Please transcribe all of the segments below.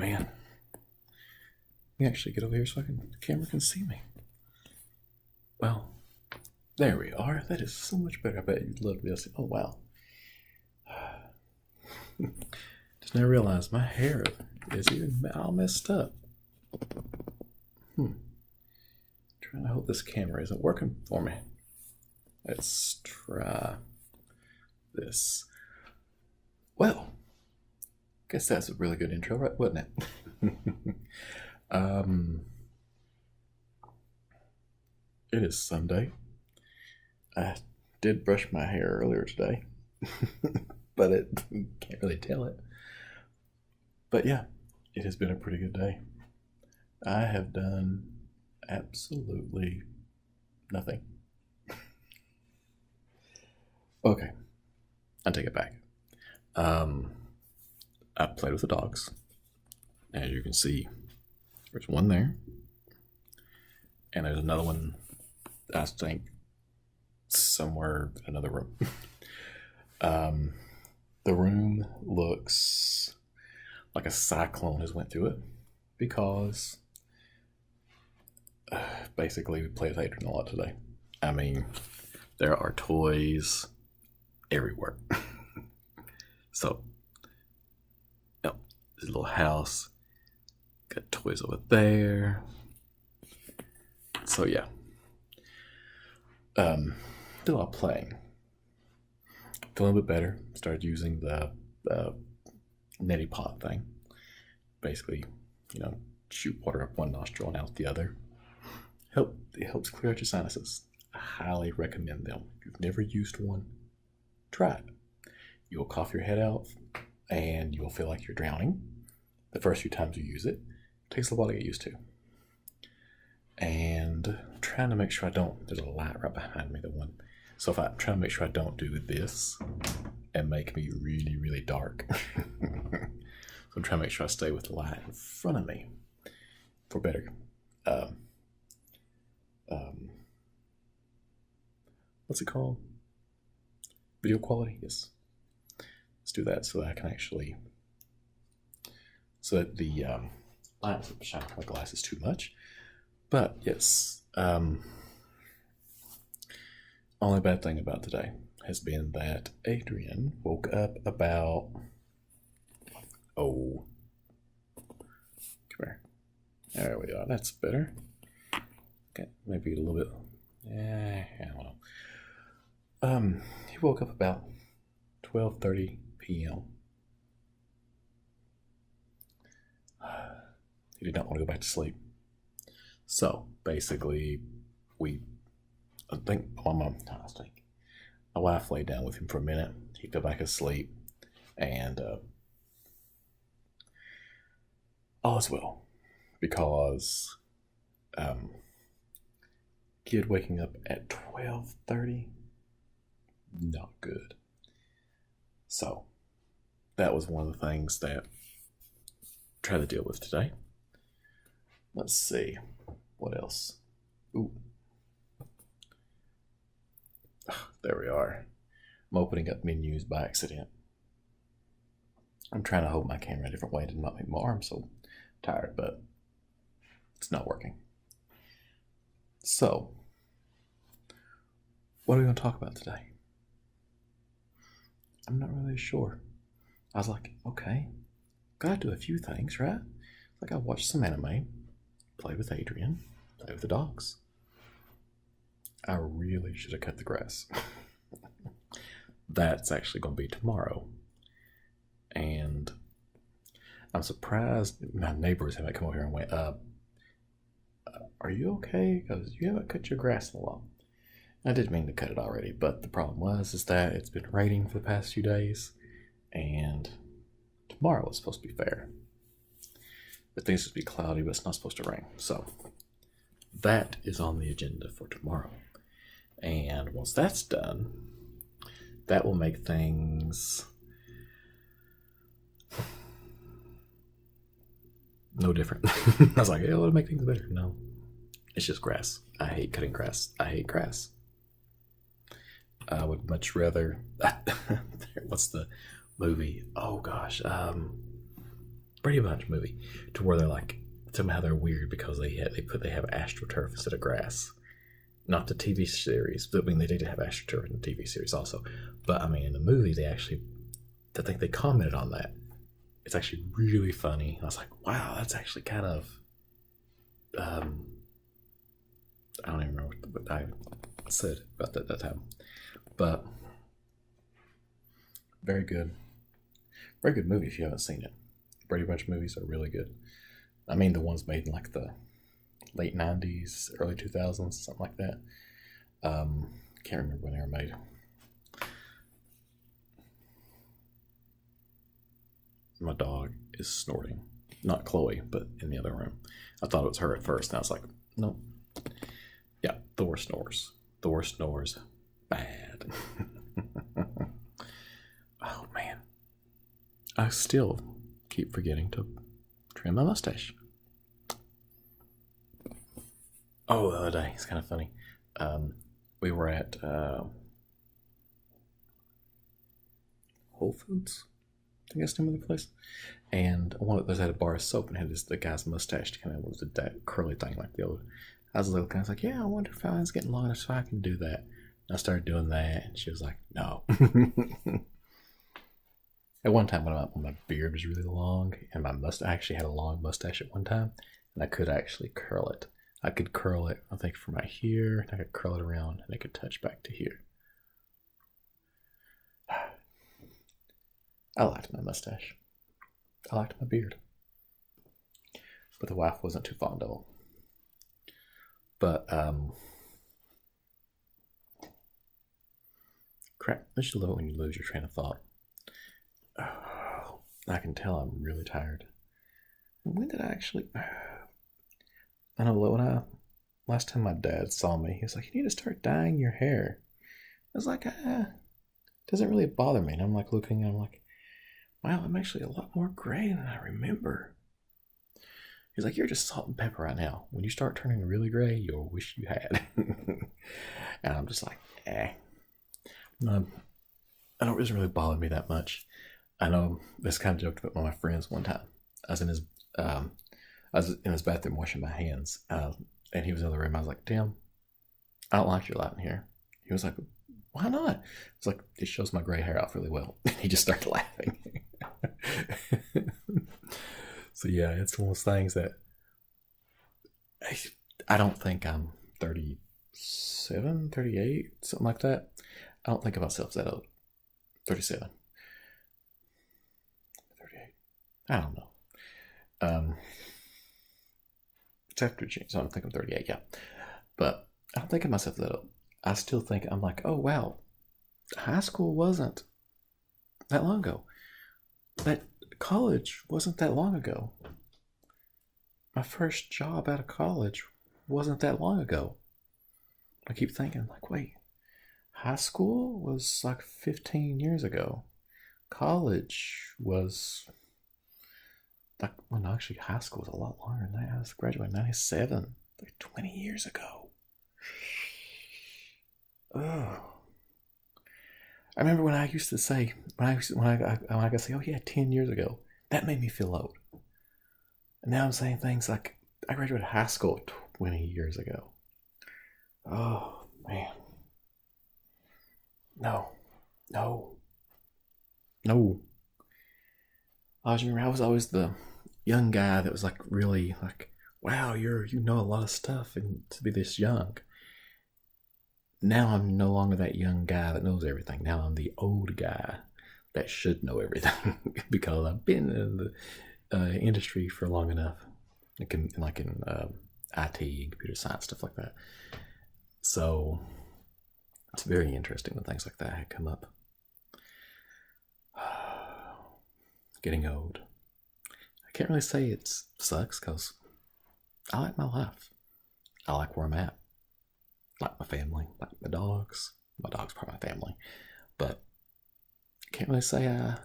man. Let me actually get over here so the camera can see me. Well, there we are. That is so much better. I bet you'd love to be able to see. Oh, wow. Just now realized my hair is even all messed up. Trying to hope this camera isn't working for me. Let's try this. Well, guess that's a really good intro, right? Wasn't it? It is Sunday. I did brush my hair earlier today, but it can't really tell it. But yeah, it has been a pretty good day. I have done absolutely nothing. Okay, I take it back. I played with the dogs. As you can see, there's one there, and there's another one, I think, somewhere in another room. The room looks like a cyclone has went through it because basically we played with Adrian a lot today. I mean, there are toys everywhere. So, this little house, got toys over there. So yeah, did a lot of playing. Feeling a little bit better. Started using the neti pot thing. Basically, shoot water up one nostril and out the other. It helps clear out your sinuses. I highly recommend them. If you've never used one, try it. You'll cough your head out and you'll feel like you're drowning the first few times you use it. It takes a while to get used to. And I'm trying to make sure I don't, there's a light right behind me, so if I'm trying to make sure I don't do this and make me really, really dark. So I'm trying to make sure I stay with the light in front of me for better, what's it called? Video quality? Yes. Let's do that so that I can actually, so that the light doesn't shine on my glasses too much. But yes, only bad thing about today has been that Adrian woke up about, come here. There we are, that's better. Okay, maybe a little bit, I don't know. He woke up about 12:30 p.m. He did not want to go back to sleep. So basically, my wife laid down with him for a minute. He fell back asleep, and all is well, because kid waking up at 12:30, not good. So that was one of the things that I tried to deal with today. Let's see. What else? Ooh. There we are. I'm opening up menus by accident. I'm trying to hold my camera a different way to not make my arm so tired, but it's not working. So, what are we going to talk about today? I'm not really sure. I was like, okay, gotta do a few things, right? Like I watched some anime, play with Adrian, play with the dogs. I really should have cut the grass. That's actually going to be tomorrow. And I'm surprised my neighbors haven't come over here and went, are you okay? Because you haven't cut your grass in a while. I didn't mean to cut it already, but the problem is that it's been raining for the past few days, and tomorrow is supposed to be fair. But things supposed to be cloudy, but it's not supposed to rain. So that is on the agenda for tomorrow. And once that's done, that will make things no different. I was like, yeah, it'll make things better. No, it's just grass. I hate cutting grass. I hate grass. I would much rather. What's the movie? Oh gosh, Brady Bunch movie, to where they're like somehow they're weird because they have astroturf instead of grass. Not the TV series, but I mean they did have astroturf in the TV series also. But I mean in the movie I think they commented on that. It's actually really funny. I was like, wow, that's actually kind of I don't even remember what I said about that time. But very good. Very good movie if you haven't seen it. Brady Bunch movies are really good. I mean the ones made in like the late 90s, early 2000s, something like that. Can't remember when they were made. My dog is snorting. Not Chloe, but in the other room. I thought it was her at first, and I was like, nope. Yeah, Thor snores. Thor snores bad. Oh, man. I still keep forgetting to trim my mustache. Oh, the other day, it's kind of funny. We were at Whole Foods, I think that's the name of the place. And there's had a bar of soap and had the guy's mustache to come in with that curly thing like the old. I was looking, I was like, yeah, I wonder if mine's getting long enough so I can do that. And I started doing that, and she was like, no. At one time when my beard was really long, and I actually had a long mustache at one time, and I could actually curl it. I could curl it, I think, from right here, and I could curl it around, and it could touch back to here. I liked my mustache. I liked my beard. But the wife wasn't too fond of it. But, crap, I just love it when you lose your train of thought. Oh, I can tell I'm really tired. When did I actually... I know last time my dad saw me, he was like, you need to start dyeing your hair. I was like, doesn't really bother me. And I'm like looking, and I'm like, wow, I'm actually a lot more gray than I remember. He's like, you're just salt and pepper right now. When you start turning really gray, you'll wish you had. And I'm just like, No, I don't really bother me that much. I know this kind of joked with one of my friends one time. I was in his bathroom washing my hands, and he was in the room. I was like, Tim, I don't like your light in here. He was like, why not? I was like, it shows my gray hair off really well. And he just started laughing. So yeah, it's one of those things that I don't think I'm 37, 38, something like that. I don't think of myself that old. 37. 38. I don't know. It's after June, so I don't think I'm 38, yeah. But I don't think of myself that old. I still think I'm like, oh wow, high school wasn't that long ago. That college wasn't that long ago. My first job out of college wasn't that long ago. I keep thinking, like, wait, high school was like 15 years ago. College was like, well, no, actually, high school was a lot longer than that. I was graduating in 97, like 20 years ago. Oh. I remember when I used to say, when I could say, oh yeah, 10 years ago, that made me feel old. And now I'm saying things like, I graduated high school 20 years ago. Oh, man. No. I was always the young guy that was like really like, wow, you know a lot of stuff and to be this young. Now I'm no longer that young guy that knows everything. Now I'm the old guy that should know everything because I've been in the industry for long enough, like in IT and computer science, stuff like that. So it's very interesting when things like that come up. Getting old. I can't really say it sucks because I like my life. I like where I'm at. I like my family, like my dogs. My dog's part of my family. But I can't really say I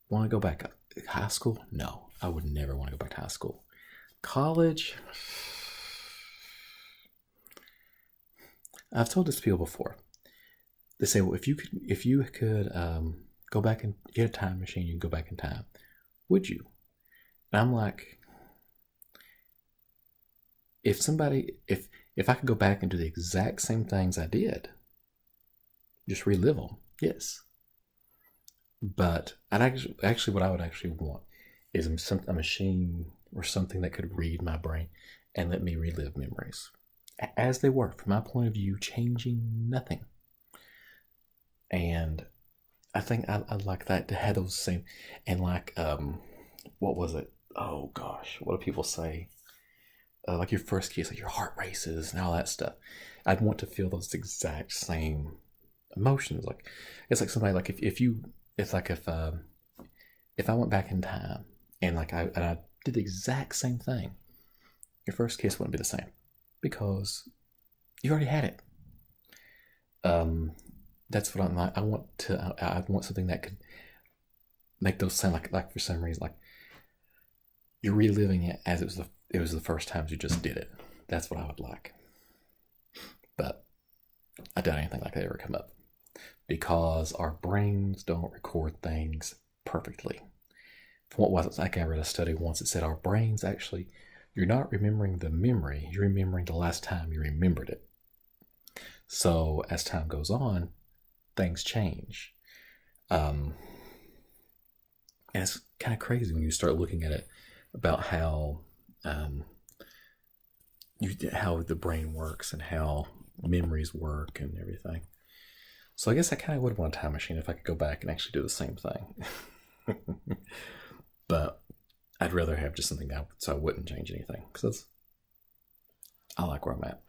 want to go back. High school? No, I would never want to go back to high school. College? I've told this to people before. They say, well, if you could go back and get a time machine, you can go back in time. Would you? And I'm like, if I could go back and do the exact same things I did, just relive them, yes. But I'd actually what I would actually want is a machine or something that could read my brain and let me relive memories as they were, from my point of view, changing nothing. And I think I'd like that, to have those same, and like what was it? Oh gosh, what do people say? Like your first kiss, like your heart races and all that stuff. I'd want to feel those exact same emotions. Like it's like somebody, like if you, it's like if I went back in time and I did the exact same thing, your first kiss wouldn't be the same because you already had it. Um, that's what I'm like. I want something that could make those sound like for some reason, like you're reliving it as it was the first times you just did it. That's what I would like. But I doubt anything like that ever come up because our brains don't record things perfectly. From what was it? Like I read a study once. It said our brains actually, you're not remembering the memory, you're remembering the last time you remembered it. So as time goes on, things change. And it's kind of crazy when you start looking at it about um, how the brain works and how memories work and everything. So I guess I kind of would want a time machine if I could go back and actually do the same thing. But I'd rather have just something that so I wouldn't change anything because I like where I'm at.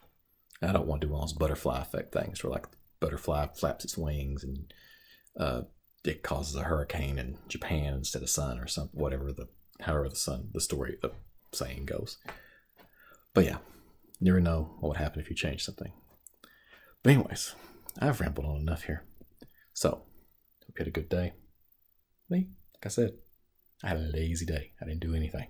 And I don't want to do all those butterfly effect things where like the butterfly flaps its wings and it causes a hurricane in Japan instead of sun or something, however the story, the saying goes. But yeah, you never know what would happen if you change something. But anyways, I've rambled on enough here. So, hope you had a good day. Me, like I said, I had a lazy day. I didn't do anything.